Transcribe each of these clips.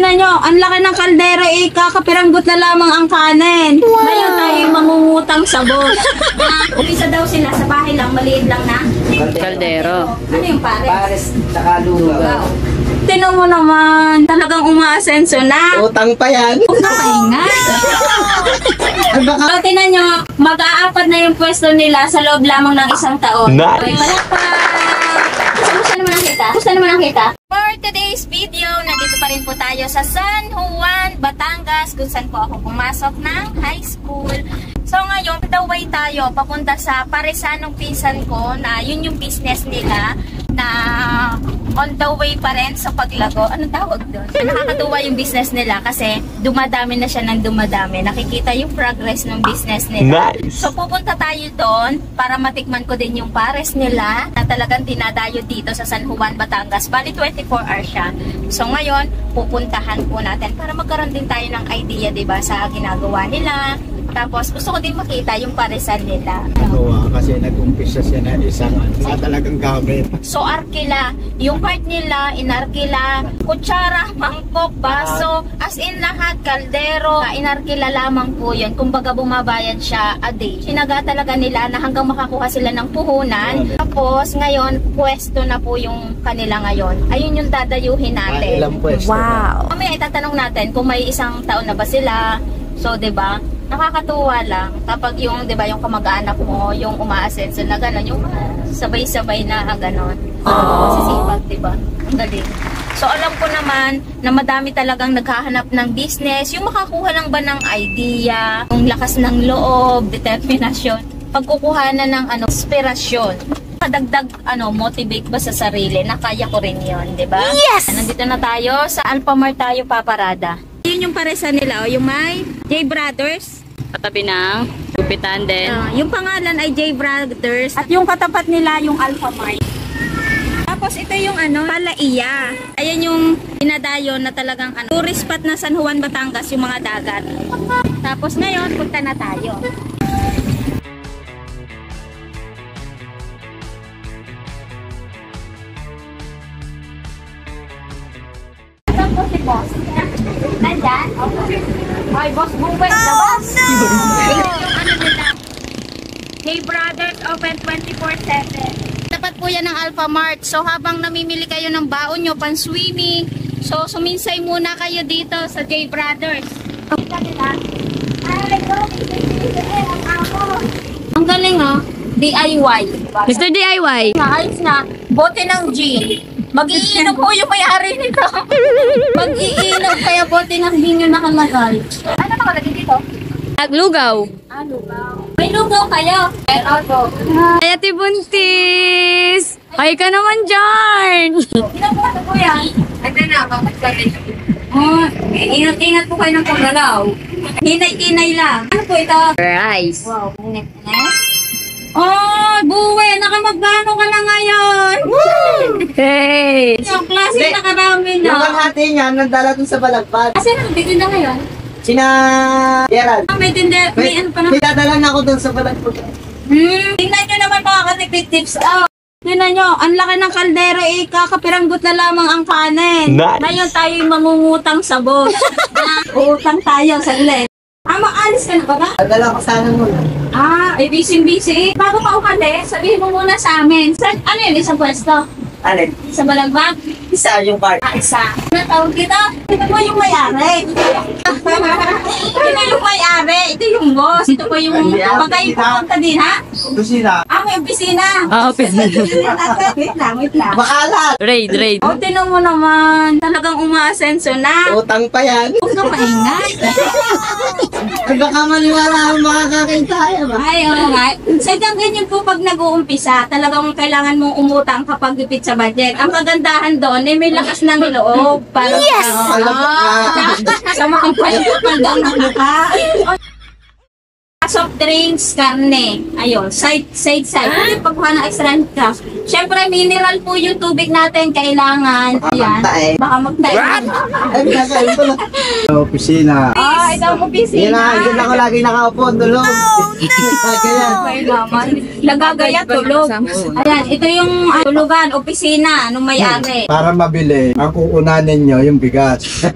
Tingnan nyo, ang laki ng kaldero, kakapiranggot na lamang ang kanin. Wow. Ngayon tayo mangungutang sabon. Umisa daw sila sa bahay lang, maliit lang na kaldero. Ano yung pares? Pares, saka lugaw. Tinan mo naman, talagang umaasenso na. Utang pa yan. Pahinga. So, tinan nyo, mag-aapat na yung pwesto nila sa loob lamang ng isang taon. Nice. Gusto naman ang kita? Gusto naman ang kita? For today's video, nandito pa rin po tayo sa San Juan, Batangas, kung saan po ako pumasok ng high school. So ngayon, the way tayo papunta sa paresanong pinsan ko na yun yung business nila na on the way pa rin sa paglago. Anong tawag doon? Nakakatuwa yung business nila kasi dumadami na siya ng dumadami. Nakikita yung progress ng business nila. Nice. So pupunta tayo doon para matikman ko din yung pares nila na talagang dinadayo dito sa San Juan, Batangas. Bali 24 hours siya. So ngayon, pupuntahan po natin para magkaroon din tayo ng idea, diba, sa ginagawa nila. Tapos gusto ko din makita yung paresan nila. Kasi nag-umpisa siya na isang talagang gamit. So arkila, yung part nila, inarkila, kutsara, mangkok, baso, as in lahat, kaldero, inarkila lamang po yun. Kumbaga bumabayad siya a day. Sinaga talaga nila na hanggang makakuha sila ng puhunan. Tapos ngayon, pwesto na po yung kanila ngayon. Ayun yung dadayuhin natin. Ilang pwesto. Wow! Mamaya itatanong natin kung may isang taon na ba sila. So, 'di ba? Nakakatuwa lang kapag yung 'di ba yung kamag-anak mo, yung umaasenso na gano'n, yung sabay-sabay na gano'n. Masisipag, 'di ba? Ang galing. So, alam ko naman na madami talagang naghahanap ng business, yung makakuha lang ba ng idea, yung lakas ng loob, determinasyon, pagkukuha na ng inspirasyon. Kadagdag motivate ba sa sarili na kaya ko rin 'yon, 'di ba? Yes. Nandito na tayo sa Alphamart tayo paparada. Yun yung paresan nila, yung may J Brothers. Katabi ng gupitan din. Yung pangalan ay J Brothers. At yung katapat nila, yung Alphamart. Tapos ito yung Palaiya. Ayan yung dinadayo na talagang tourist spot na San Juan, Batangas, yung mga dagat. Tapos ngayon, punta na tayo. Saan po si Boss? Nandyan? Ay, Boss Buwet na boss. Ito yung nila. Hey Brothers, open 24/7. Tapat po yan ng Alphamart. So habang namimili kayo ng baon nyo, pan-swimming, so suminsay muna kayo dito sa J Brothers. Ang galing DIY. Mr. DIY. Ayos na. Bote ng gin. Mag-iinom po yung may-ari nito. Mag-iinom kaya bote ng gin yung nakalagay. Ano nakalagay dito? Lugaw. Lugaw. May lugaw kayo. Meron po. Ay, Ate Buntis! Hi ka naman dyan! Ilan po po yan? Ito na, bakit ka rin? Ingat-ingat po kayo ng paggalaw. Hinay-hinay lang. Ano po ito? Rice. Wow, init na. Buwe, nakamagano ka na ngayon. Hey! Yung klase nakarami na. Yung kalahati niya, nandala dun sa balagpad. Kasi nandito na ngayon. Sina Gerald. May tinde, may ano pa na. May dadala na ako dun sa balagpad. Tingnan nyo naman mga katipid tips. Tingnan nyo, ang laki ng kaldero, kakapiranggot na lamang ang kanin. Nice. Ngayon tayo mangungutang sabon. Uutang tayo sa ilan. Maalis ka na ba ba? Dadala ko sana muna. Busy. Bago pa umalis, sabihin mo muna sa amin. Ano yun, isang pwesto? Alin? Sa balagbag? Isa yung part. Isa. Ano tawag dito? Ito po yung may-ari. Ito yung may-ari. Ito yung boss. Ito po yung pagkain pupunta din, ha? Kusina. May opisina. Opisina. Wait lang. Makalat. Raid. Tinan mo naman. Talagang umaasenso na. Utang pa yan. Huwag na maingat. Baka maniwala ang makakakita ba? Ay, oo nga. Sadyang ganyan po pag nag-uumpisa, talagang kailangan mong umutang kapag ipit sa budget. Ang kagandahan doon, may lakas ng loob. Yes! Sa mga pagkakal ng mukha. soft drinks, karne. Ayun, side. Kasi pagkuha ng extra ka. Siyempre, mineral po yung tubig natin. Kailangan. Ayan. Baka magtae. Ay, pinakain ko lang. Sa opisina. Ito ang opisina. Yan ako lagi nakaupo, tulog. Ganyan. Okay naman. Nagagaya tulog. Ayan, ito yung tulugan, opisina, nung may-ari. Para mabili, ang kukunanin nyo yung bigas.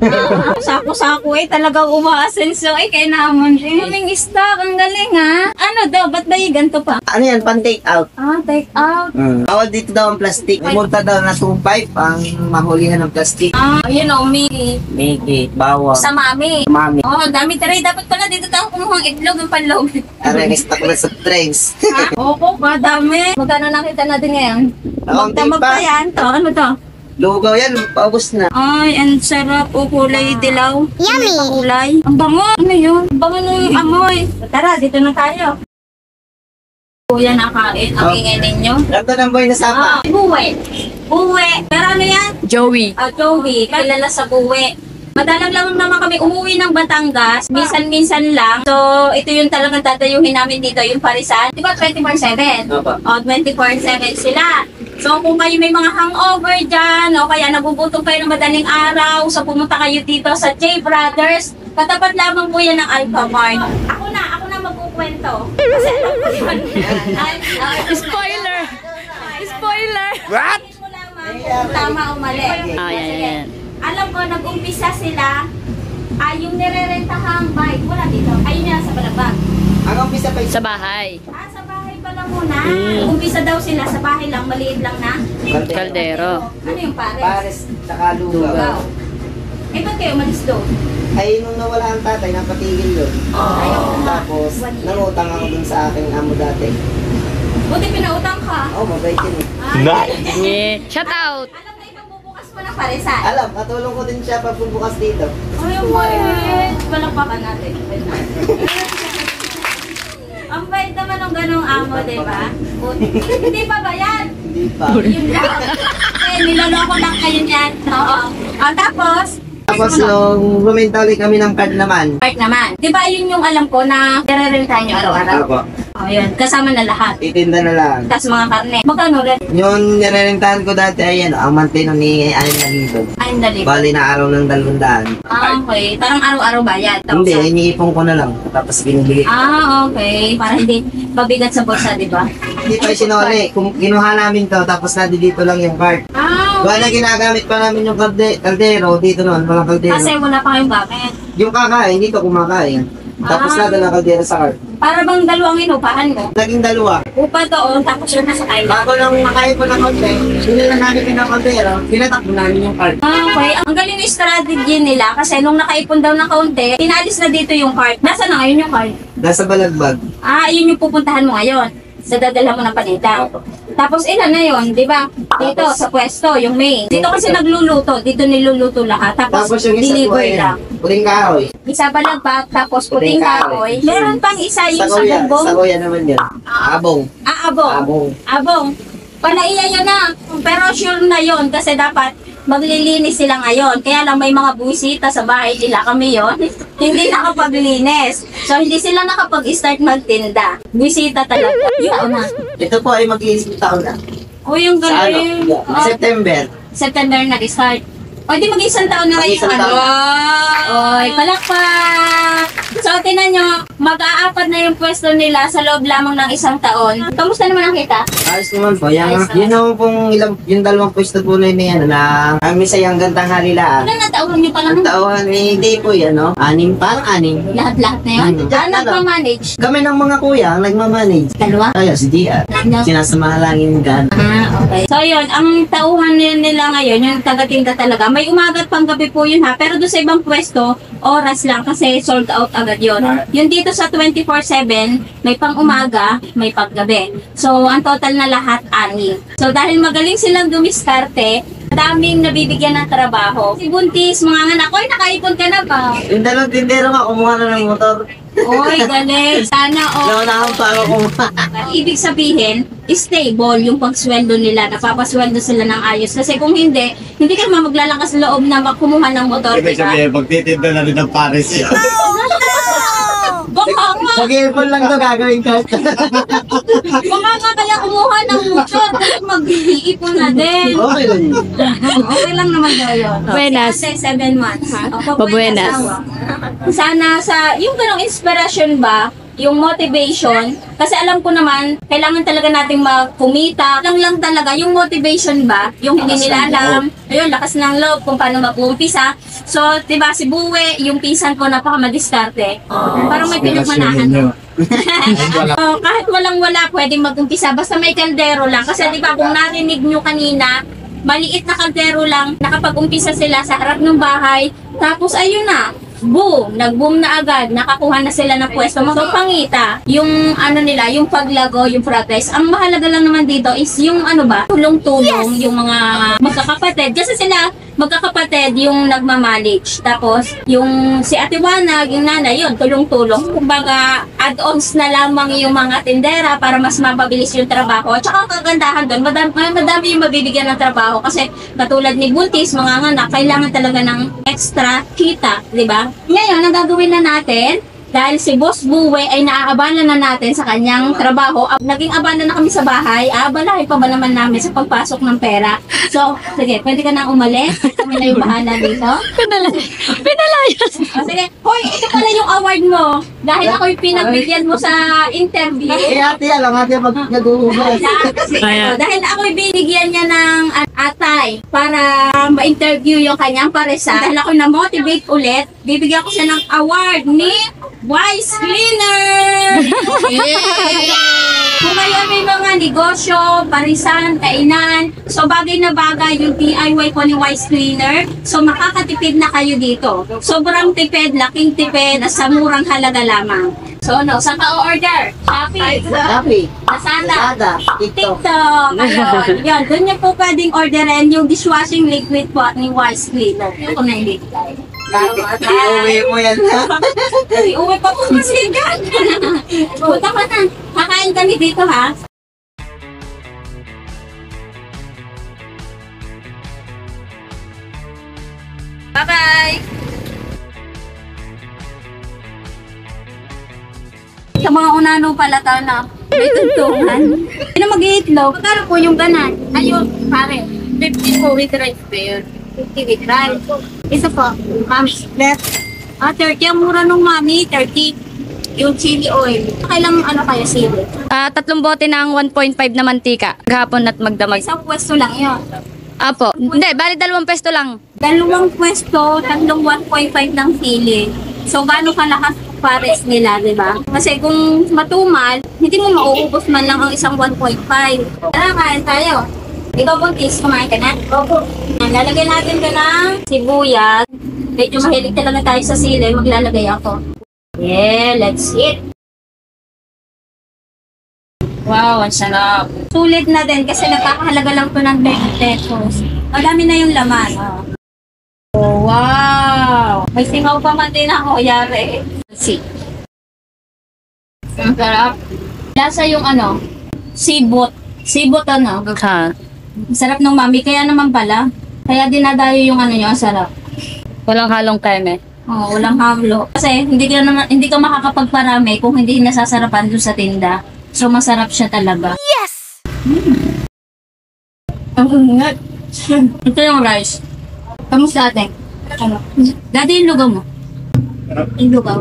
Sako-sako talagang umaasenso. Kaya naman. Kaming stock, ang galing ha. Ano daw, ba't ba yung ganito pa? Ano yan, pan take out. Take out. Bawal dito daw ang plastic. Multa daw na 2.5 ang mahulihan ng plastic. Yun o, may Migi, bawal. sa mami. Mami. Dami taray. Dapat pala dito tayo kumuhang itlog ng panlog. Aray, stock na sa drinks. Opo, dami. Magkano nakita natin ngayon? Magdamag pa yan. Ano to? Lugaw yan, paubos na. Ay, ang sarap. Kulay dilaw. Yummy! Kulay. Ang bango. Ano yun? Ang bango ng amoy. Tara, dito na tayo. Kuya nakain. Ang ingay ninyo. Ganda ng boy na sapa. Buwe. Pero ano yan? Joey. Joey. Kilala sa buwe. Madalang lang naman kami umuwi ng Batangas. Minsan-minsan lang. So, ito yung talagang tatayuhin namin dito, yung parisan. Di ba 24/7? Opo. 24/7 sila. So, kung kayo may mga hangover dyan, o kaya nagugutom kayo ng madaling araw, so pumunta kayo dito sa J Brothers, katapat lamang po yan ng Alpha Mart. Ako na magkukwento. Kasi alam ko yun. Spoiler! Spoiler! What? Tama o mali. Yan. Alam ko, nag-umpisa sila, yung nirerentahang bike, wala dito. Ayun yan, sa Balabag. Ang umpisa pa Sa bahay. Sa bahay pa lang muna. Umpisa daw sila sa bahay lang, maliit lang na. Kaldero. Ano yung pares? Pares, saka lugaw. Lugaw. Ba't kayo umalis doon? Ay, nung nawala ang tatay, napatigil yun. Ayaw ko nga. Tapos, nangutang ako dun sa aking amo dati. Buti pinautang ka. Mabait yun eh. Yeah. Shout out! Alam na ikaw bubukas mo ng paresan. Alam, katulong ko din siya pag bubukas dito. Ay, ang bait. Palakpakan natin. Ang bait naman ng ganong amo, di ba? Hindi pa ba yan? Hindi pa. Yun lang. Niloloko lang kayo niyan. Oo. Tapos, Tapos nung bumenta ulit kami ng card naman. part naman. Di ba yun yung alam ko na nire-rentahan nyo araw-araw? Ako, Yun. Kasama na lahat. titinda na lang. Tapos mga karne. Magkano rin? Yung nirerentahan ko dati, ayan, ang monthly nun ni 6,000. Ay, dali. Bali na araw ng 200. Okay. Parang araw-araw bayad. Hindi, iniipon ko na lang. Tapos binibigay. Okay. Para hindi mabigat sa bulsa, di ba? Hindi pa sinuli. Kung kinuha namin to, tapos dito lang yung card. Wala ginagamit pa namin yung kaldero. Dito noon, walang kaldero. Kasi wala pa kayong gamit. Yung kakain, dito kumakain. Tapos nadala kaldero sa card. Para bang dalawang inupahan mo? Naging dalawa. Upa doon, tapos yun nasa kain. Bago lang makain po ng konti, sinila namin yung kaldero, pinatakbo namin yung card. Okay. Ang galing yung strategy nila kasi nung nakaipon daw ng kaunti, pinalis na dito yung card. Nasaan na ngayon yung card? Nasa balagbag. Yun yung pupuntahan mo ngayon. Sa dadala mo ng panita. Tapos ilan na yun, di ba? Dito sa pwesto, yung main. Dito kasi nagluluto, dito niluluto lahat. Tapos Tapos yung isa po deliver ay lang. puling kahoy. Isa balagbag, tapos puting Puting kahoy. kahoy. Meron pang isa yung sa Sa bumbong. kuya naman yun. Abong. Abong. Abong. Panaiya yun na. Pero sure na yun kasi dapat maglilinis sila ngayon. Kaya lang may mga buwisita sa bahay nila kami yon. Hindi nakapaglinis. So hindi sila nakapag-start magtinda. Buwisita talaga. Yun na. Ito po ay mag-iisip taon na. Yung Sa galing. September. September nag-start. Di mag-isang taon na ngayon. Mag-isang taon. Oy, palakpak! So, tinan nyo, mag-aapat na yung pwesto nila sa loob lamang ng isang taon. Kamusta naman ang kita? Ayos naman po. Yun Ayos naman pong yung dalawang pwesto po na yun na kami sa yung gantang halilaan. Ilan na taon nyo pa lang? Ang taon hindi po yan, no? 6, parang 6. Lahat-lahat na yun? Nagpa-manage? Kami ng mga kuya ang nagmamanage. Dalawa? Kaya si Dia. No. Sinasamahan lang yung gan. Okay. So, yun, ang tauhan nila ngayon, yung taga-tinda talaga, may umaga at panggabi po yun ha, pero doon sa ibang pwesto, oras lang kasi sold out agad yun. Yung dito sa 24/7, may pang umaga, may panggabi. So, ang total na lahat, 6. So, dahil magaling silang dumiskarte, daming nabibigyan ng trabaho. Si Buntis, mga anak, oy, nakaipon ka na ba? Yung dalawang tindero nga, kumuha na ng motor. Oy, galing. Sana, Naunahan pa ako kumuha. Ibig sabihin, stable yung pagsweldo nila, napapasweldo sila ng ayos. Kasi kung hindi ka naman maglalakas loob na kumuha ng motor, Ibig diba? sabihin, magtitinda na rin ng Paris yan. Baka Mag-earphone lang to gagawin ka. Baka nga kaya kumuha ng motor kasi mag-iipon na din. Okay lang yun. Okay lang naman daw yun. Buenas. Kasi 7 months. Pabuenas. Sana sa, yung ganong inspiration ba, yung motivation, kasi alam ko naman, kailangan talaga nating magkumita. Lang talaga, yung motivation ba, yung hindi nila alam, ayun, lakas ng loob kung paano mag-uumpisa. So, diba, si Buwe, yung pinsan ko, napaka-madiskarte. Parang may pinagmanahan. Kahit walang-wala, pwedeng mag-umpisa. Basta may kaldero lang. Kasi diba, kung narinig nyo kanina, maliit na kaldero lang, nakapag-umpisa sila sa harap ng bahay. Tapos, ayun na, boom! Nag-boom na agad. Nakakuha na sila ng pwesto. So, pangita, yung ano nila, yung paglago, yung progress. Ang mahalaga lang naman dito is yung ano ba, tulong-tulong, yung mga magkakapatid. Kasi sila, magkakapatid yung nagmamanage. Tapos, yung si Ate Wanag, yung nanay, yun, tulong-tulong. Kumbaga, add-ons na lamang yung mga tindera para mas mapabilis yung trabaho. At saka kagandahan doon, madami yung mabibigyan ng trabaho. Kasi, katulad ni Buntis, mga anak, kailangan talaga ng extra kita, di ba? Ngayon, ang gagawin na natin, dahil si Boss Buwe ay naaabala na natin sa kanyang trabaho, naging abala na kami sa bahay, aabalahin pa ba naman namin sa pagpasok ng pera? So, sige, pwede ka na umalis. Kami na yung bahala dito. Pinalayas. O, sige, hoy, ito pala yung award mo. Dahil ako yung pinagbigyan mo sa interview. Eh, ate, alam ate, pag nag-uugas. Ayan. Dahil ako yung binigyan niya ng atay para ma-interview yung kanyang paresan. Dahil ako na-motivate ulit, bibigyan ko siya ng award ni Wise Cleaner! Kung kayo may mga negosyo, parisan, kainan, so bagay na bagay yung DIY ko ni Wise Cleaner, so makakatipid na kayo dito. Sobrang tipid, laking tipid, at sa murang halaga lamang. So no, saan ka o-order? Shopee, Happy. Lazada, Ada. TikTok. TikTok, ayun. Yan, doon niyo po pwedeng orderin yung dishwashing liquid po ni Wise Cleaner. Yung kung nailigay. Iuwi mo yan ha. Uwi pa po masigan. Punta ka na. Kakain kami dito ha. Bye-bye! Sa mga unano pala na may tuntungan. Sino mag-iitlog? Magkano po yung ganan? Ayun, pare. 50 po with rice pa yun. 50 with rice. Isa po, mami. Left. 30. Ang mura nung mami, 30. Yung chili oil. Kailang ano kaya sili? 3 bote ng 1.5 na mantika. Gahapon at magdamag. Isang pwesto lang yun. Apo. Hindi, bali 2 pesto lang. 2 pwesto, 1.5 ng sili. So, gaano kalakas pares nila, di ba? Kasi kung matumal, hindi mo mauubos man lang ang isang 1.5. Tara, kain tayo. Ikaw, Buntis, kumain ka na? Opo. Lalagay natin ka ng sibuyas. Medyo mahilig talaga tayo sa sili, maglalagay ako. Yeah, let's eat. Wow, ang sarap. Sulit na din kasi nakakahalaga lang to ng 20 pesos. Madami na yung laman. Oh, wow! May singaw pa man din ako, yari. See. Ang sarap. Lasa yung ano, sibot. Sibot ano? Ha. Sarap ng mami, kaya naman pala. Kaya dinadayo yung ano nyo, sarap. Walang halong keme. Oo, walang hamlo. Kasi hindi ka makakapagparami kung hindi nasasarapan doon sa tinda. So masarap siya talaga. Yes! Ang ungat. Ito yung rice. Kamusta ate? Ano? Dati yung lugaw mo? Yung lugaw.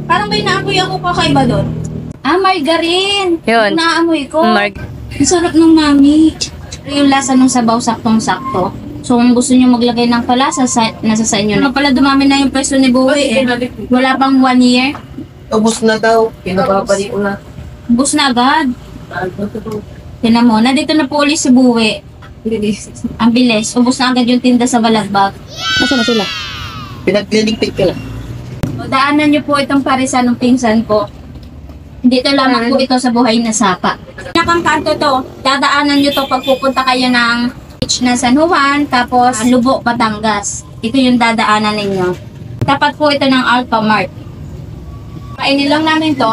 Parang may naamoy ako kakaiba doon. Margarine! Yun. Naamoy ko. Marg. Ang sarap ng mami. Yung lasa ng sabaw saktong-sakto. So kung gusto nyo maglagay ng palasa, nasa sa inyo na. Pala dumami na yung peso ni Bowie eh. Wala pang 1 year. Ubus na daw. Pinapapali ko na. Bus na agad. Tinan mo, nandito na po ulit si Buwe. Ang bilis. Ubus na agad yung tinda sa Balagbag. Nasaan na sila? Pinagliligpit ka lang. So, daanan nyo po itong parisan ng pinsan ko. Dito lamang po ito sa Buhay na Sapa. Pinakang kanto to, dadaanan nyo to pag pupunta kayo ng beach na San Juan, tapos Lubo, Batangas. Ito yung dadaanan ninyo. Tapat po ito ng Alpha Mart. Kainin lang namin to,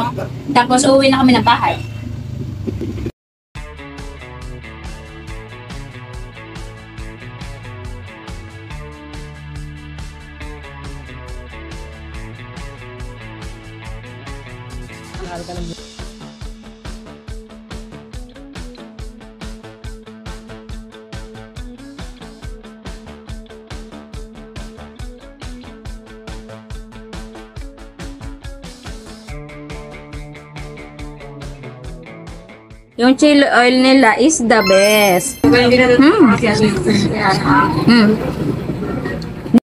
tapos uuwi na kami ng bahay. Yung chili oil nila is the best.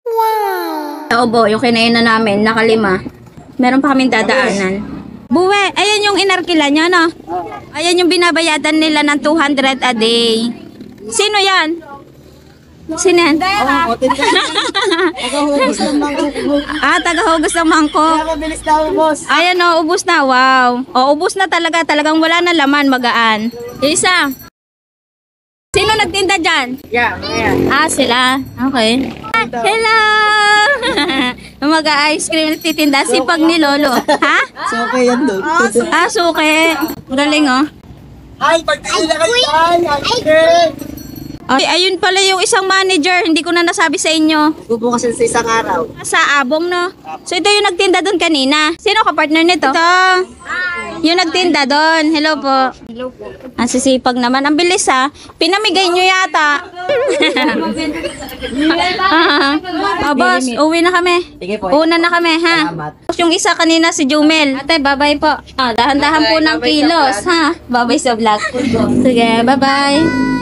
Wow! Obo, yung kinain na namin, nakalima. Meron pa kaming dadaanan. Buwe, ayan yung inarkila nyo, no? Ayan yung binabayadan nila ng 200 a day. Sino yan? Sino yan? Tagahugas ng mangkok. Tagahugas ng mangkok. Mabilis na ubos. Ayan o, ubus na. Wow. O, ubus na talaga. Talagang wala na laman, magaan. Isa. Sino nagtinda dyan? Yeah, Sila. Okay. Hello! Mag-ice cream nagtitinda. Sipag ni Lolo. Ha? So, okay yan doon. Suke. Galing oh. Ay, pagtingin na kayo dyan. Ay, Okay, ayun pala yung isang manager. Hindi ko na nasabi sa inyo. bubukas sa isang araw. Sa Abong, no? So, ito yung nagtinda doon kanina. Sino ka-partner nito? Ito. Yung nagtinda doon. Hello po. Hello po. Ang sisipag naman. Ang bilis, ha? Pinamigay nyo yata. Boss, uwi na kami. Sige po. Una na kami, ha? Salamat. Yung isa kanina si Jumel. Ate, bye-bye po. Dahan-dahan po ng kilos, ha? Bye-bye sa vlog. Sige, bye-bye.